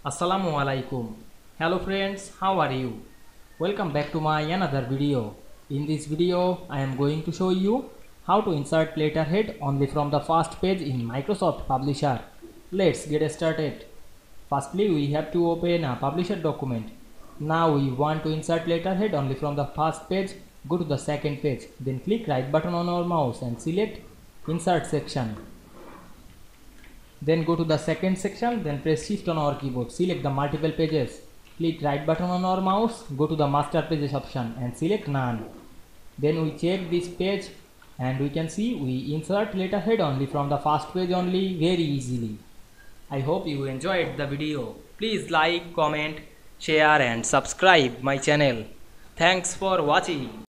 Assalamu Walaikum. Hello friends, how are you? Welcome back to my another video. In this video, I am going to show you how to insert letterhead only from the first page in Microsoft Publisher. Let's get started. Firstly, we have to open a Publisher document. Now we want to insert letterhead only from the first page. Go to the second page, then click right button on our mouse and select Insert section. Then go to the second section, then press shift on our keyboard, select the multiple pages, click right button on our mouse, go to the master pages option and select none. Then we check this page and we can see we insert letterhead only from the first page only very easily. I hope you enjoyed the video. Please like, comment, share and subscribe my channel. Thanks for watching.